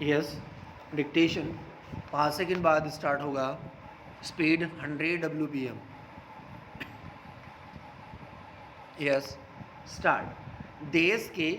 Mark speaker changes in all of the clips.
Speaker 1: Yes, dictation 5 second बाद start होगा। Speed 100 WPM। Yes, start. देश के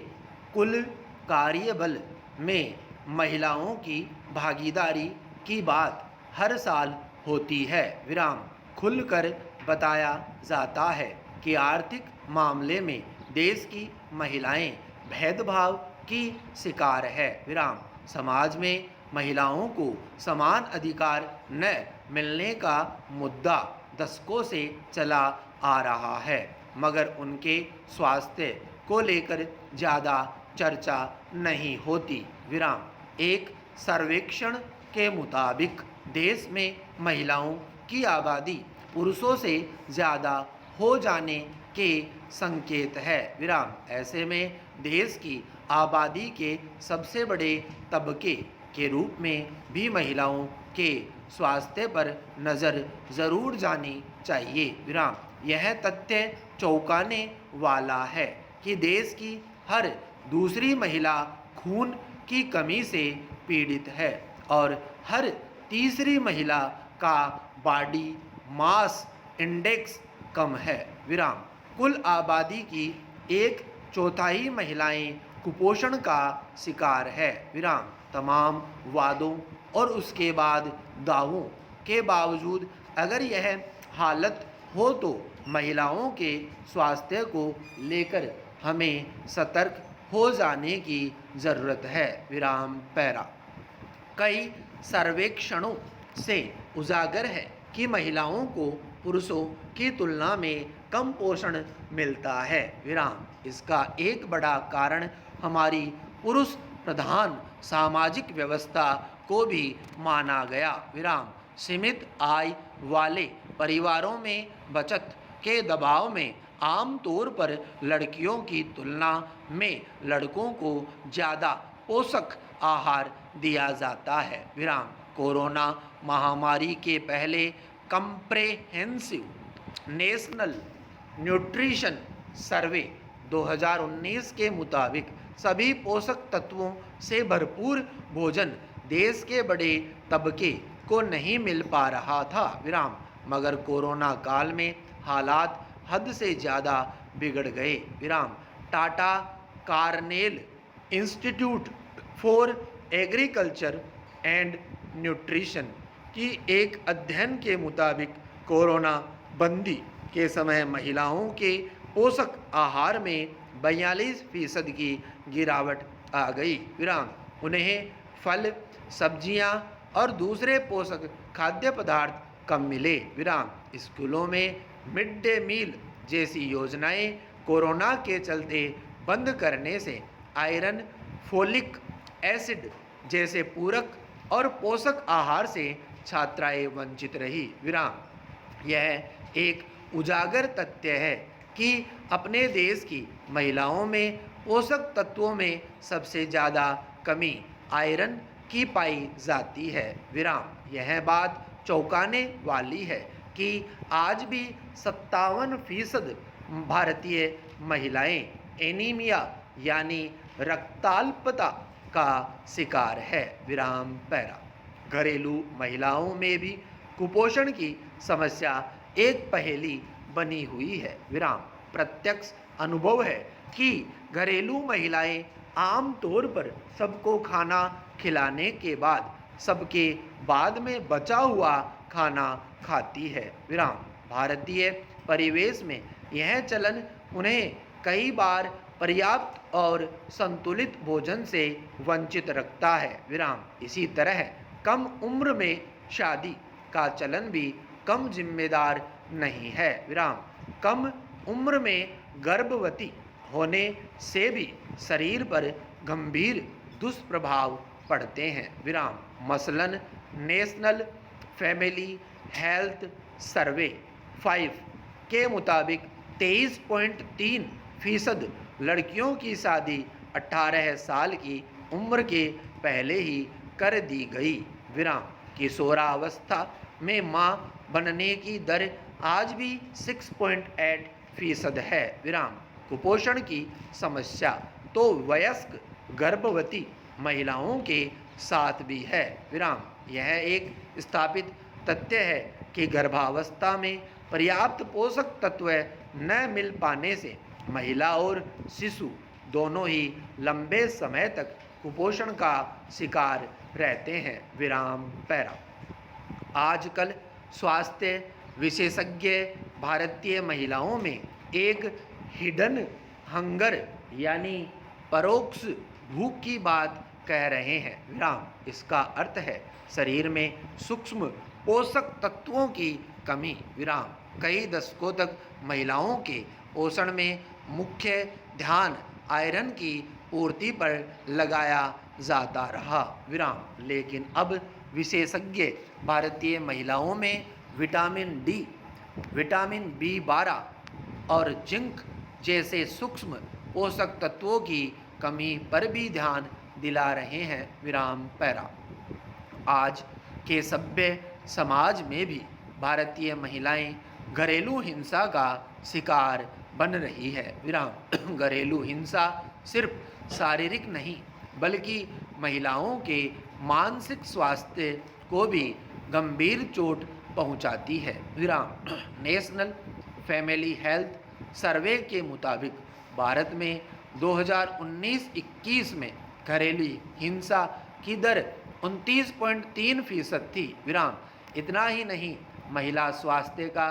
Speaker 1: कुल कार्यबल में महिलाओं की भागीदारी की बात हर साल होती है। विराम। खुलकर बताया जाता है कि आर्थिक मामले में देश की महिलाएं भेदभाव की शिकार है। विराम। समाज में महिलाओं को समान अधिकार न मिलने का मुद्दा दशकों से चला आ रहा है, मगर उनके स्वास्थ्य को लेकर ज़्यादा चर्चा नहीं होती। विराम। एक सर्वेक्षण के मुताबिक देश में महिलाओं की आबादी पुरुषों से ज़्यादा हो जाने के संकेत है। विराम। ऐसे में देश की आबादी के सबसे बड़े तबके के रूप में भी महिलाओं के स्वास्थ्य पर नज़र ज़रूर जानी चाहिए। विराम। यह तथ्य चौंकाने वाला है कि देश की हर दूसरी महिला खून की कमी से पीड़ित है और हर तीसरी महिला का बॉडी मास इंडेक्स कम है। विराम। कुल आबादी की 1/4 महिलाएं कुपोषण का शिकार है। विराम। तमाम वादों और उसके बाद दावों के बावजूद अगर यह हालत हो तो महिलाओं के स्वास्थ्य को लेकर हमें सतर्क हो जाने की ज़रूरत है। विराम पैरा। कई सर्वेक्षणों से उजागर है कि महिलाओं को पुरुषों की तुलना में कम पोषण मिलता है। विराम। इसका एक बड़ा कारण हमारी पुरुष प्रधान सामाजिक व्यवस्था को भी माना गया। विराम। सीमित आय वाले परिवारों में बचत के दबाव में आमतौर पर लड़कियों की तुलना में लड़कों को ज़्यादा पोषक आहार दिया जाता है। विराम। कोरोना महामारी के पहले कंप्रेहेंसिव नेशनल न्यूट्रिशन सर्वे 2019 के मुताबिक सभी पोषक तत्वों से भरपूर भोजन देश के बड़े तबके को नहीं मिल पा रहा था। विराम। मगर कोरोना काल में हालात हद से ज़्यादा बिगड़ गए। विराम। Tata Cornell institute for agriculture and nutrition की एक अध्ययन के मुताबिक कोरोना बंदी के समय महिलाओं के पोषक आहार में 42% की गिरावट आ गई। विराम। उन्हें फल, सब्जियां और दूसरे पोषक खाद्य पदार्थ कम मिले। विराम। स्कूलों में मिड डे मील जैसी योजनाएं कोरोना के चलते बंद करने से आयरन, फोलिक एसिड जैसे पूरक और पोषक आहार से छात्राएं वंचित रही। विराम। यह एक उजागर तथ्य है कि अपने देश की महिलाओं में पोषक तत्वों में सबसे ज़्यादा कमी आयरन की पाई जाती है। विराम। यह बात चौंकाने वाली है कि आज भी 57% भारतीय महिलाएं एनीमिया यानी रक्ताल्पता का शिकार है। विराम पैरा। घरेलू महिलाओं में भी कुपोषण की समस्या एक पहेली बनी हुई है। विराम। प्रत्यक्ष अनुभव है कि घरेलू महिलाएं आमतौर पर सबको खाना खिलाने के बाद सबके बाद में बचा हुआ खाना खाती है। विराम। भारतीय परिवेश में यह चलन उन्हें कई बार पर्याप्त और संतुलित भोजन से वंचित रखता है। विराम। इसी तरह कम उम्र में शादी का चलन भी कम जिम्मेदार नहीं है। विराम। कम उम्र में गर्भवती होने से भी शरीर पर गंभीर दुष्प्रभाव पड़ते हैं। विराम। मसलन नेशनल फैमिली हेल्थ सर्वे 5 के मुताबिक 23.3% लड़कियों की शादी 18 साल की उम्र के पहले ही कर दी गई। विराम। किशोरावस्था में मां बनने की दर आज भी 6.8% है। विराम। कुपोषण की समस्या तो वयस्क गर्भवती महिलाओं के साथ भी है। विराम। यह एक स्थापित तथ्य है कि गर्भावस्था में पर्याप्त पोषक तत्व न मिल पाने से महिला और शिशु दोनों ही लंबे समय तक कुपोषण का शिकार रहते हैं। विराम पैरा। आजकल स्वास्थ्य विशेषज्ञ भारतीय महिलाओं में एक हिडन हंगर यानी परोक्ष भूख की बात कह रहे हैं। विराम। इसका अर्थ है शरीर में सूक्ष्म पोषक तत्वों की कमी। विराम। कई दशकों तक महिलाओं के पोषण में मुख्य ध्यान आयरन की पूर्ति पर लगाया जाता रहा। विराम। लेकिन अब विशेषज्ञ भारतीय महिलाओं में विटामिन डी, विटामिन बी12 और जिंक जैसे सूक्ष्म पोषक तत्वों की कमी पर भी ध्यान दिला रहे हैं। विराम पैरा। आज के सभ्य समाज में भी भारतीय महिलाएं घरेलू हिंसा का शिकार बन रही है। विराम। घरेलू हिंसा सिर्फ शारीरिक नहीं बल्कि महिलाओं के मानसिक स्वास्थ्य को भी गंभीर चोट पहुंचाती है। विराम। नेशनल फैमिली हेल्थ सर्वे के मुताबिक भारत में 2019-21 में घरेलू हिंसा की दर 29.3% थी। विराम। इतना ही नहीं, महिला स्वास्थ्य का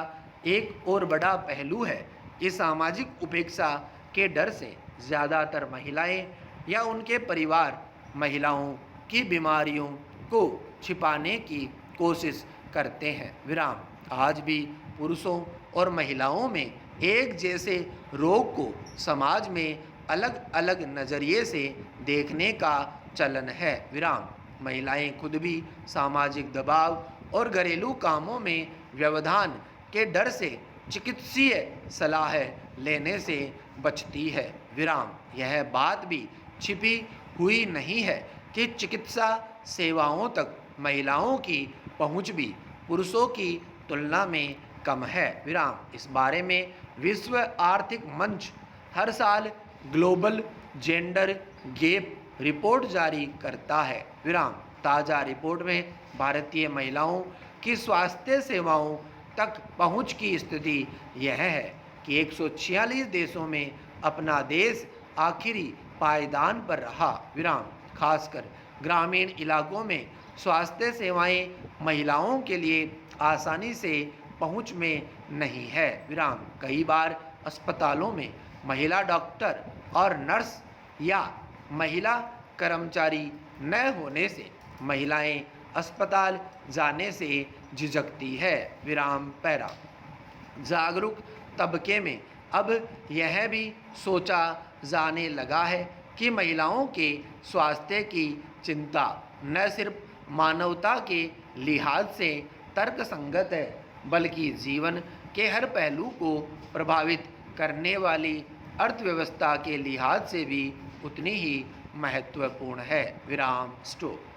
Speaker 1: एक और बड़ा पहलू है कि सामाजिक उपेक्षा के डर से ज़्यादातर महिलाएं या उनके परिवार महिलाओं की बीमारियों को छिपाने की कोशिश करते हैं। विराम। आज भी पुरुषों और महिलाओं में एक जैसे रोग को समाज में अलग अलग नज़रिए से देखने का चलन है। विराम। महिलाएं खुद भी सामाजिक दबाव और घरेलू कामों में व्यवधान के डर से चिकित्सीय सलाह लेने से बचती है। विराम। यह बात भी छिपी हुई नहीं है कि चिकित्सा सेवाओं तक महिलाओं की पहुंच भी पुरुषों की तुलना में कम है। विराम। इस बारे में विश्व आर्थिक मंच हर साल ग्लोबल जेंडर गैप रिपोर्ट जारी करता है। विराम। ताज़ा रिपोर्ट में भारतीय महिलाओं की स्वास्थ्य सेवाओं तक पहुंच की स्थिति यह है कि 146 देशों में अपना देश आखिरी पायदान पर रहा। विराम। खासकर ग्रामीण इलाकों में स्वास्थ्य सेवाएं महिलाओं के लिए आसानी से पहुंच में नहीं है। विराम। कई बार अस्पतालों में महिला डॉक्टर और नर्स या महिला कर्मचारी न होने से महिलाएं अस्पताल जाने से झिझकती है। विराम पैरा। जागरूक तबके में अब यह भी सोचा जाने लगा है कि महिलाओं के स्वास्थ्य की चिंता न सिर्फ मानवता के लिहाज से तर्कसंगत है बल्कि जीवन के हर पहलू को प्रभावित करने वाली अर्थव्यवस्था के लिहाज से भी उतनी ही महत्वपूर्ण है। विराम स्टॉप।